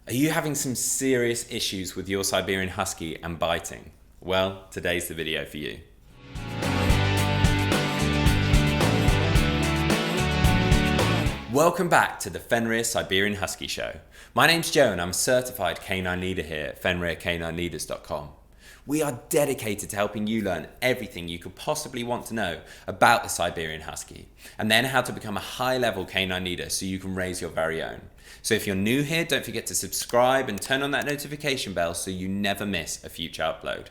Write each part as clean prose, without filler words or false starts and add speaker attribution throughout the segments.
Speaker 1: Are you having some serious issues with your Siberian Husky and biting? Well, today's the video for you. Welcome back to the Fenrir Siberian Husky Show. My name's Joe and I'm a certified canine leader here at FenrirCanineLeaders.com. We are dedicated to helping you learn everything you could possibly want to know about the Siberian Husky, and then how to become a high-level canine leader so you can raise your very own. So if you're new here, don't forget to subscribe and turn on that notification bell so you never miss a future upload.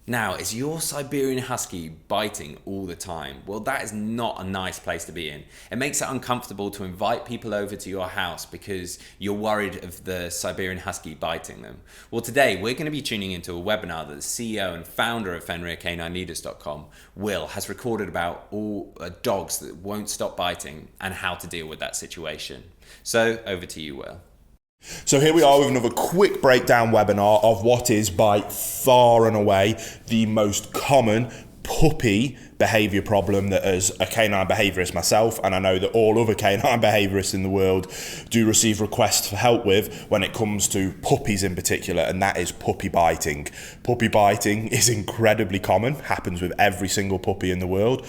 Speaker 1: Now, is your Siberian Husky biting all the time? Well, that is not a nice place to be in. It makes it uncomfortable to invite people over to your house because you're worried of the Siberian Husky biting them. Well, today we're going to be tuning into a webinar that the CEO and founder of FenrirCanineLeaders.com, Will, has recorded about all dogs that won't stop biting and how to deal with that situation. So, over to you, Will.
Speaker 2: So here we are with another quick breakdown webinar of what is by far and away the most common puppy behaviour problem that, as a canine behaviourist myself, and I know that all other canine behaviourists in the world do receive requests for help with when it comes to puppies in particular, and that is puppy biting. Puppy biting is incredibly common, happens with every single puppy in the world,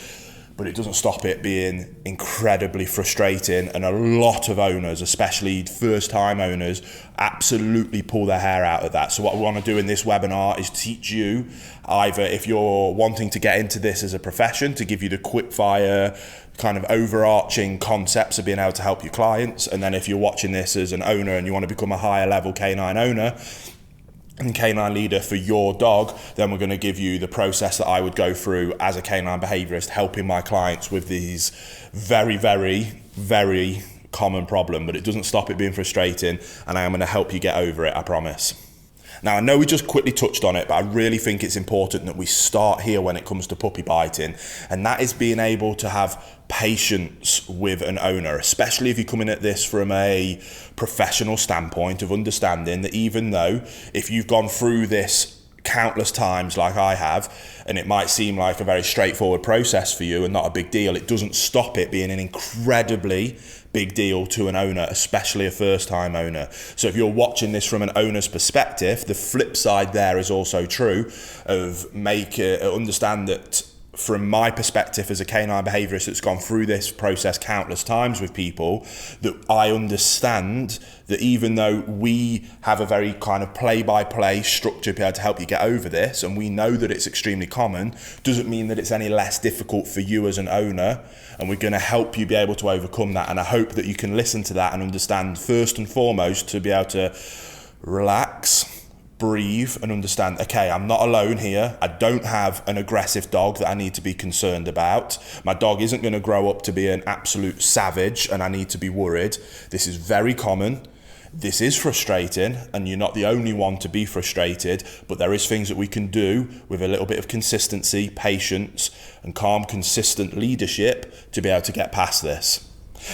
Speaker 2: but it doesn't stop it being incredibly frustrating, and a lot of owners, especially first-time owners, absolutely pull their hair out of that. So what we want to do in this webinar is teach you, either if you're wanting to get into this as a profession, to give you the quick-fire kind of overarching concepts of being able to help your clients, and then if you're watching this as an owner and you want to become a higher level canine owner and canine leader for your dog, then we're going to give you the process that I would go through as a canine behaviorist, helping my clients with these very, very, very common problem. But it doesn't stop it being frustrating, and I am going to help you get over it, I promise. Now, I know we just quickly touched on it, but I really think it's important that we start here when it comes to puppy biting, and that is being able to have patience with an owner, especially if you're coming at this from a professional standpoint of understanding that even though if you've gone through this countless times like I have, and it might seem like a very straightforward process for you and not a big deal, it doesn't stop it being an incredibly big deal to an owner, especially a first-time owner. So if you're watching this from an owner's perspective, the flip side there is also true of understand that from my perspective as a canine behaviourist that's gone through this process countless times with people, that I understand that even though we have a very kind of play-by-play structure to be able to help you get over this, and we know that it's extremely common, doesn't mean that it's any less difficult for you as an owner, and we're going to help you be able to overcome that. And I hope that you can listen to that and understand, first and foremost, to be able to relax, breathe, and understand, okay, I'm not alone here. I don't have an aggressive dog that I need to be concerned about. My dog isn't going to grow up to be an absolute savage and I need to be worried. This is very common. This is frustrating, and you're not the only one to be frustrated, but there is things that we can do with a little bit of consistency, patience, and calm, consistent leadership to be able to get past this.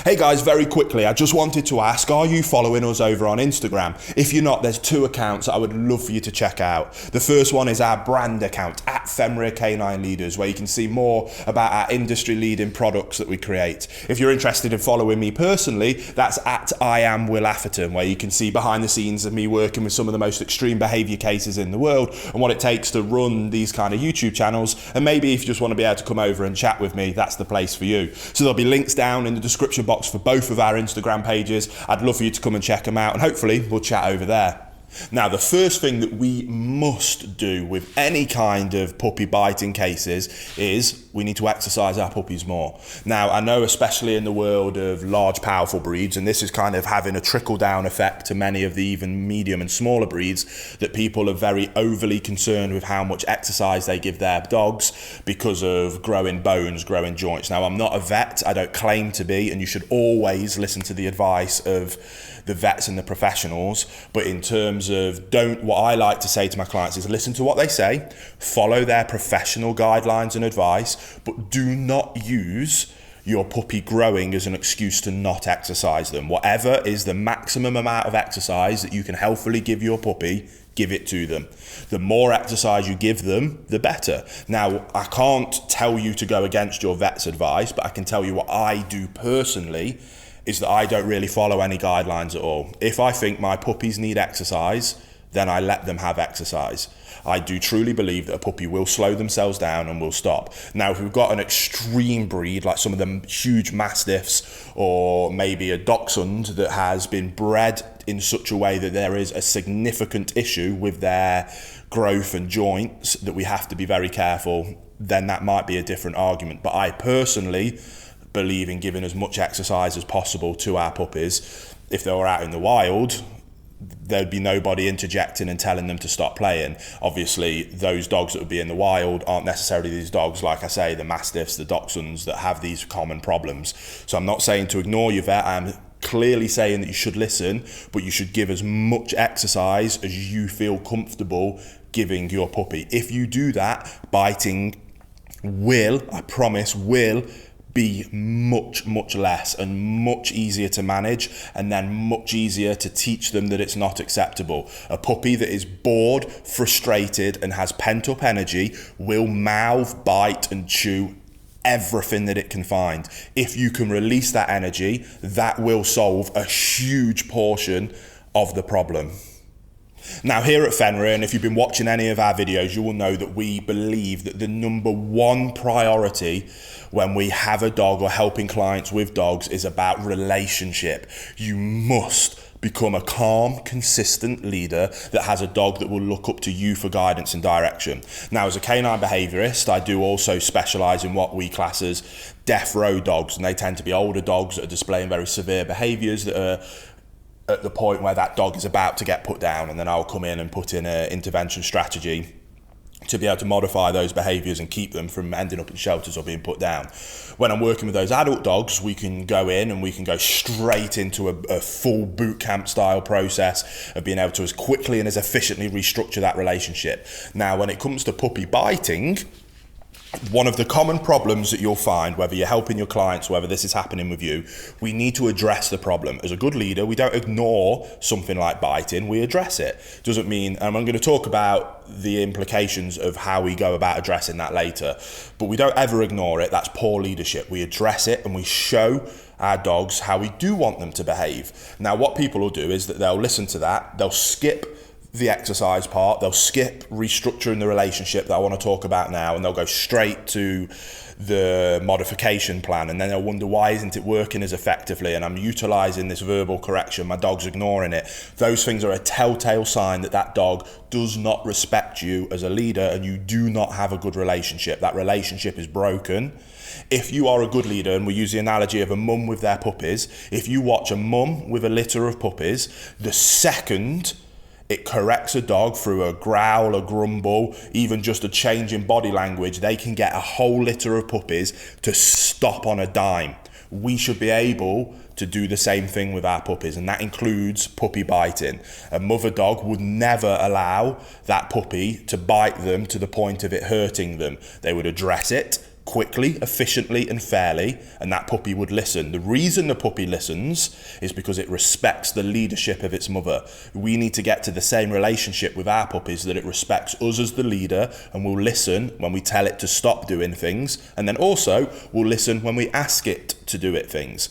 Speaker 2: Hey guys, very quickly, I just wanted to ask, are you following us over on Instagram? If you're not, there's two accounts that I would love for you to check out. The first one is our brand account, at Fenrir Canine Leaders, where you can see more about our industry-leading products that we create. If you're interested in following me personally, that's at I am Will Atherton, where you can see behind the scenes of me working with some of the most extreme behaviour cases in the world and what it takes to run these kind of YouTube channels. And maybe if you just want to be able to come over and chat with me, that's the place for you. So there'll be links down in the description box for both of our Instagram pages. I'd love for you to come and check them out, and hopefully we'll chat over there. Now, the first thing that we must do with any kind of puppy biting cases is we need to exercise our puppies more. Now, I know especially in the world of large, powerful breeds, and this is kind of having a trickle-down effect to many of the even medium and smaller breeds, that people are very overly concerned with how much exercise they give their dogs because of growing bones, growing joints. Now, I'm not a vet, I don't claim to be, and you should always listen to the advice of the vets and the professionals, but in terms of what I like to say to my clients is listen to what they say, follow their professional guidelines and advice, but do not use your puppy growing as an excuse to not exercise them. Whatever is the maximum amount of exercise that you can healthily give your puppy, give it to them. The more exercise you give them, the better. Now, I can't tell you to go against your vet's advice, but I can tell you what I do personally is that I don't really follow any guidelines at all. If I think my puppies need exercise, then I let them have exercise. I do truly believe that a puppy will slow themselves down and will stop. Now, if we've got an extreme breed, like some of them huge mastiffs, or maybe a dachshund that has been bred in such a way that there is a significant issue with their growth and joints that we have to be very careful, then that might be a different argument. But I personally believe in giving as much exercise as possible to our puppies. If they were out in the wild, there'd be nobody interjecting and telling them to stop playing. Obviously, those dogs that would be in the wild aren't necessarily these dogs, like I say, the mastiffs, the dachshunds, that have these common problems. So I'm not saying to ignore your vet. I'm clearly saying that you should listen, but you should give as much exercise as you feel comfortable giving your puppy. If you do that, biting will, I promise, will be much less and much easier to manage, and then much easier to teach them that it's not acceptable. A puppy that is bored, frustrated, and has pent up energy will mouth, bite, and chew everything that it can find. If you can release that energy, that will solve a huge portion of the problem. Now, here at Fenrir, and if you've been watching any of our videos, you will know that we believe that the number one priority when we have a dog or helping clients with dogs is about relationship. You must become a calm, consistent leader that has a dog that will look up to you for guidance and direction. Now, as a canine behaviourist, I do also specialise in what we class as death row dogs, and they tend to be older dogs that are displaying very severe behaviours that are at the point where that dog is about to get put down, and then I'll come in and put in an intervention strategy to be able to modify those behaviours and keep them from ending up in shelters or being put down. When I'm working with those adult dogs, we can go in and we can go straight into a full boot camp style process of being able to as quickly and as efficiently restructure that relationship. Now, when it comes to puppy biting, one of the common problems that you'll find, whether you're helping your clients, whether this is happening with you, we need to address the problem. As a good leader, we don't ignore something like biting, we address it. Doesn't mean, and I'm going to talk about the implications of how we go about addressing that later, but we don't ever ignore it. That's poor leadership. We address it and we show our dogs how we do want them to behave. Now, what people will do is that they'll listen to that, they'll skip the exercise part, they'll skip restructuring the relationship that I want to talk about now, and they'll go straight to the modification plan, and then they'll wonder, why isn't it working as effectively, and I'm utilizing this verbal correction, my dog's ignoring it. Those things are a telltale sign that that dog does not respect you as a leader, and you do not have a good relationship. That relationship is broken. If you are a good leader, and we use the analogy of a mum with their puppies, if you watch a mum with a litter of puppies, the second it corrects a dog through a growl, a grumble, even just a change in body language, they can get a whole litter of puppies to stop on a dime. We should be able to do the same thing with our puppies, and that includes puppy biting. A mother dog would never allow that puppy to bite them to the point of it hurting them. They would address it quickly, efficiently, and fairly, and that puppy would listen. The reason the puppy listens is because it respects the leadership of its mother. We need to get to the same relationship with our puppies, that it respects us as the leader and will listen when we tell it to stop doing things, and then also will listen when we ask it to do things.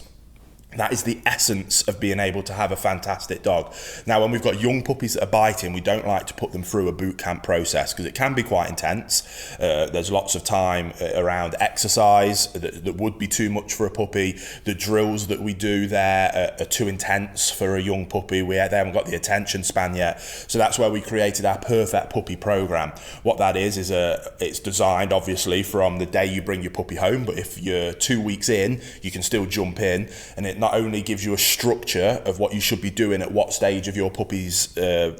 Speaker 2: That is the essence of being able to have a fantastic dog. Now, when we've got young puppies that are biting, we don't like to put them through a boot camp process because it can be quite intense. There's lots of time around exercise that would be too much for a puppy. The drills that we do there are too intense for a young puppy. They haven't got the attention span yet. So that's where we created our perfect puppy program. What that is it's designed obviously from the day you bring your puppy home, but if you're 2 weeks in, you can still jump in, and it not only gives you a structure of what you should be doing at what stage of your puppy's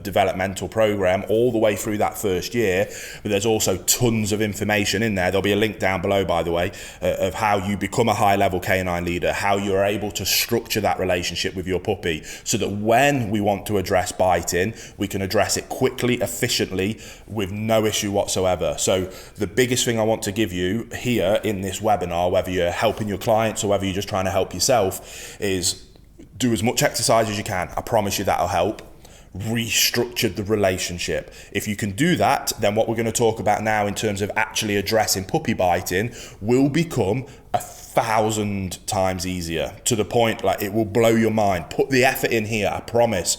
Speaker 2: developmental program all the way through that first year, but there's also tons of information in there. There'll be a link down below, by the way, of how you become a high-level canine leader, how you're able to structure that relationship with your puppy so that when we want to address biting, we can address it quickly, efficiently, with no issue whatsoever. So the biggest thing I want to give you here in this webinar, whether you're helping your clients or whether you're just trying to help yourself, is do as much exercise as you can. I promise you that'll help. Restructure the relationship. If you can do that, then what we're going to talk about now in terms of actually addressing puppy biting will become a 1,000 times easier, to the point like it will blow your mind. Put the effort in here, I promise.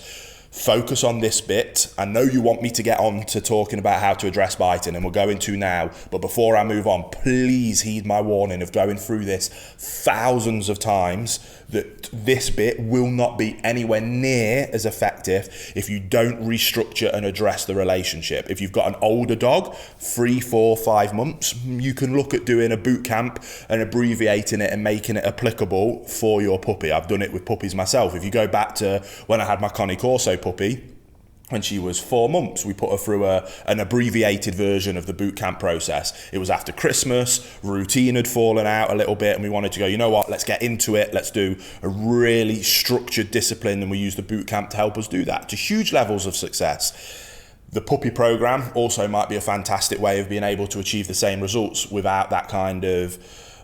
Speaker 2: Focus on this bit. I know you want me to get on to talking about how to address biting, and we're going to now, but before I move on, please heed my warning of going through this thousands of times, that this bit will not be anywhere near as effective if you don't restructure and address the relationship. If you've got an older dog, 3, 4, 5 months, you can look at doing a boot camp and abbreviating it and making it applicable for your puppy. I've done it with puppies myself. If you go back to when I had my Connie Corso puppy, when she was 4 months, we put her through an abbreviated version of the boot camp process. It was after Christmas, routine had fallen out a little bit, and we wanted to go, you know what, let's get into it. Let's do a really structured discipline, and we used the boot camp to help us do that to huge levels of success. The puppy program also might be a fantastic way of being able to achieve the same results without that kind of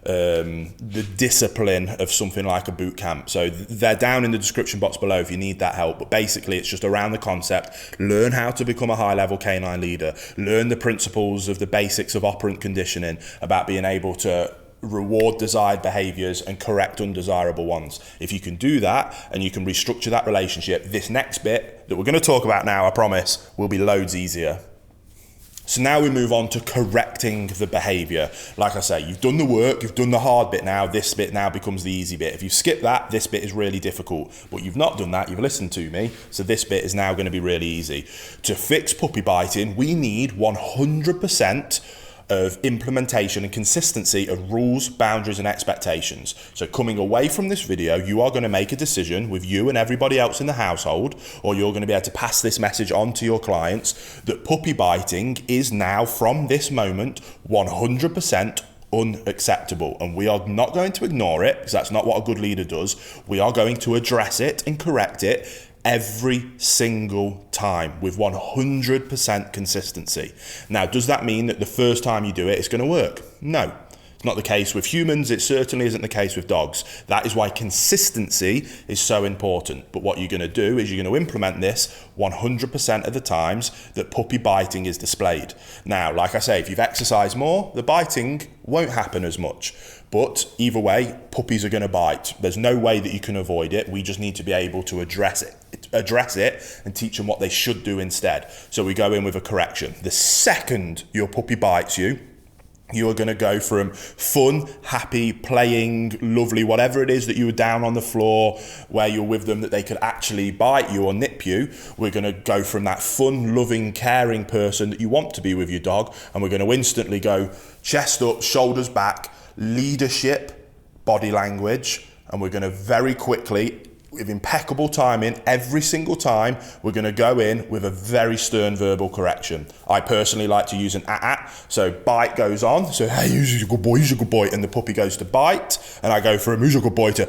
Speaker 2: the discipline of something like a boot camp. So they're down in the description box below if you need that help. But basically it's just around the concept. Learn how to become a high level canine leader. Learn the principles of the basics of operant conditioning, about being able to reward desired behaviors and correct undesirable ones. If you can do that and you can restructure that relationship, this next bit that we're going to talk about now, I promise, will be loads easier. So now we move on to correcting the behavior. Like I say, you've done the work, you've done the hard bit now, this bit now becomes the easy bit. If you skip that, this bit is really difficult. But you've not done that, you've listened to me, so this bit is now going to be really easy. To fix puppy biting, we need 100% of implementation and consistency of rules, boundaries and expectations. So coming away from this video, you are going to make a decision with you and everybody else in the household, or you're going to be able to pass this message on to your clients, that puppy biting is now, from this moment, 100% unacceptable. And we are not going to ignore it, because that's not what a good leader does. We are going to address it and correct it every single time with 100% consistency. Now, does that mean that the first time you do it, it's going to work? No. It's not the case with humans. It certainly isn't the case with dogs. That is why consistency is so important. But what you're going to do is you're going to implement this 100% of the times that puppy biting is displayed. Now, like I say, if you've exercised more, the biting won't happen as much. But either way, puppies are going to bite. There's no way that you can avoid it. We just need to be able to address it and teach them what they should do instead. So we go in with a correction. The second your puppy bites you, you are going to go from fun, happy, playing, lovely, whatever it is that you were down on the floor where you're with them that they could actually bite you or nip you. We're going to go from that fun, loving, caring person that you want to be with your dog, and we're going to instantly go chest up, shoulders back, leadership, body language, and we're going to very quickly, with impeccable timing, every single time, we're going to go in with a very stern verbal correction. I personally like to use an so bite goes on, so hey, who's a good boy, who's a good boy, and the puppy goes to bite, and I go from who's a good boy to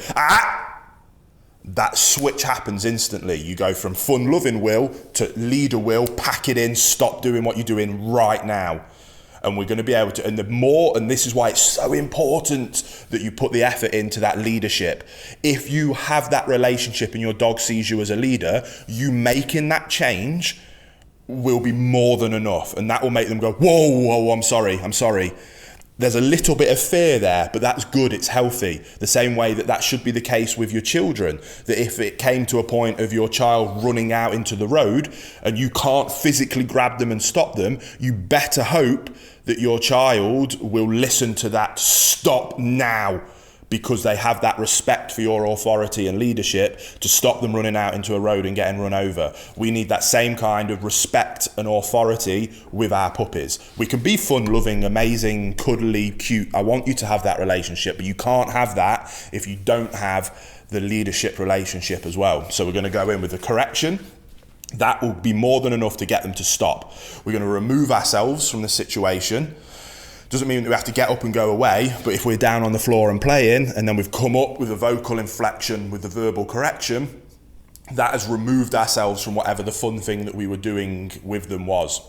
Speaker 2: That switch happens instantly. You go from fun loving will to leader will, pack it in, stop doing what you're doing right now. And we're going to be able to, and the more, and this is why it's so important that you put the effort into that leadership. If you have that relationship and your dog sees you as a leader, you making that change will be more than enough. And that will make them go, whoa, I'm sorry. There's a little bit of fear there, but that's good, it's healthy. The same way that should be the case with your children, that if it came to a point of your child running out into the road and you can't physically grab them and stop them, you better hope that your child will listen to that stop now, because they have that respect for your authority and leadership to stop them running out into a road and getting run over. We need that same kind of respect and authority with our puppies. We can be fun, loving, amazing, cuddly, cute. I want you to have that relationship, but you can't have that if you don't have the leadership relationship as well. So we're going to go in with a correction. That will be more than enough to get them to stop. We're going to remove ourselves from the situation. Doesn't mean that we have to get up and go away, but if we're down on the floor and playing, and then we've come up with a vocal inflection with the verbal correction, that has removed ourselves from whatever the fun thing that we were doing with them was.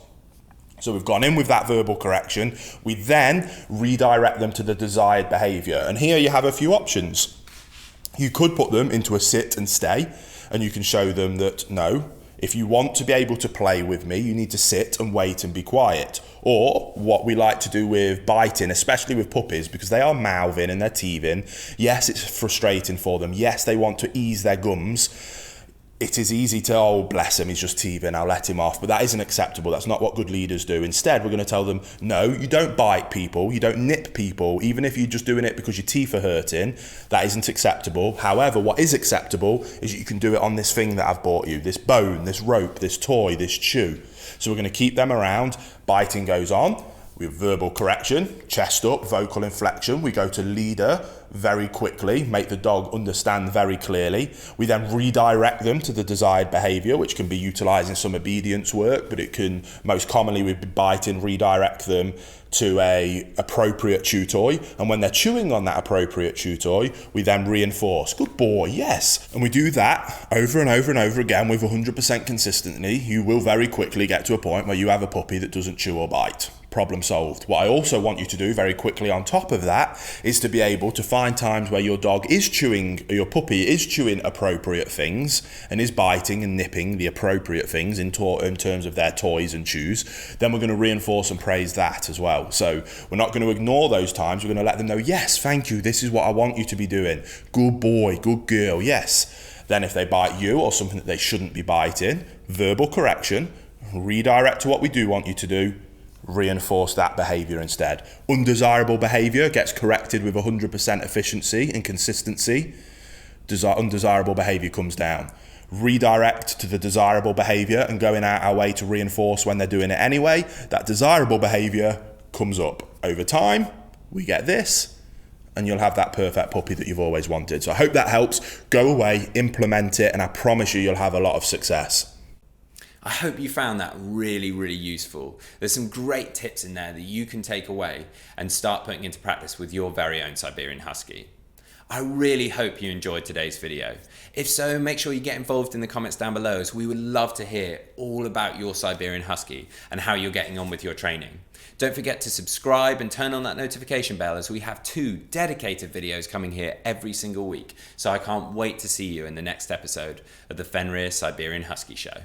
Speaker 2: So we've gone in with that verbal correction. We then redirect them to the desired behavior. And here you have a few options. You could put them into a sit and stay, and you can show them that, no, If you want to be able to play with me, you need to sit and wait and be quiet. Or what we like to do with biting, especially with puppies, because they are mouthing and they're teething. Yes, it's frustrating for them. Yes, they want to ease their gums. It is easy to, oh, bless him, he's just teething, I'll let him off. But that isn't acceptable. That's not what good leaders do. Instead, we're going to tell them, no, you don't bite people, you don't nip people, even if you're just doing it because your teeth are hurting. That isn't acceptable. However, what is acceptable is you can do it on this thing that I've bought you, this bone, this rope, this toy, this chew. So we're going to keep them around. Biting goes on. We have verbal correction, chest up, vocal inflection. We go to leader very quickly, make the dog understand very clearly. We then redirect them to the desired behavior, which can be utilizing some obedience work, but it can most commonly with biting, redirect them to a appropriate chew toy. And when they're chewing on that appropriate chew toy, we then reinforce, good boy, yes. And we do that over and over and over again with 100% consistency. You will very quickly get to a point where you have a puppy that doesn't chew or bite. Problem solved. What I also want you to do very quickly on top of that is to be able to find times where your dog is chewing, your puppy is chewing appropriate things and is biting and nipping the appropriate things in terms of their toys and chews. Then we're going to reinforce and praise that as well. So we're not going to ignore those times. We're going to let them know, yes, thank you, this is what I want you to be doing. Good boy, good girl, yes. Then if they bite you or something that they shouldn't be biting, verbal correction, redirect to what we do want you to do, reinforce that behavior instead. Undesirable behavior gets corrected with 100% efficiency and consistency. Undesirable behavior comes down. Redirect to the desirable behavior and going out our way to reinforce when they're doing it anyway. That desirable behavior comes up. Over time, we get this, and you'll have that perfect puppy that you've always wanted. So I hope that helps. Go away, implement it, and I promise you'll have a lot of success.
Speaker 1: I hope you found that really, really useful. There's some great tips in there that you can take away and start putting into practice with your very own Siberian Husky. I really hope you enjoyed today's video. If so, make sure you get involved in the comments down below, as we would love to hear all about your Siberian Husky and how you're getting on with your training. Don't forget to subscribe and turn on that notification bell, as we have 2 dedicated videos coming here every single week. So I can't wait to see you in the next episode of the Fenrir Siberian Husky Show.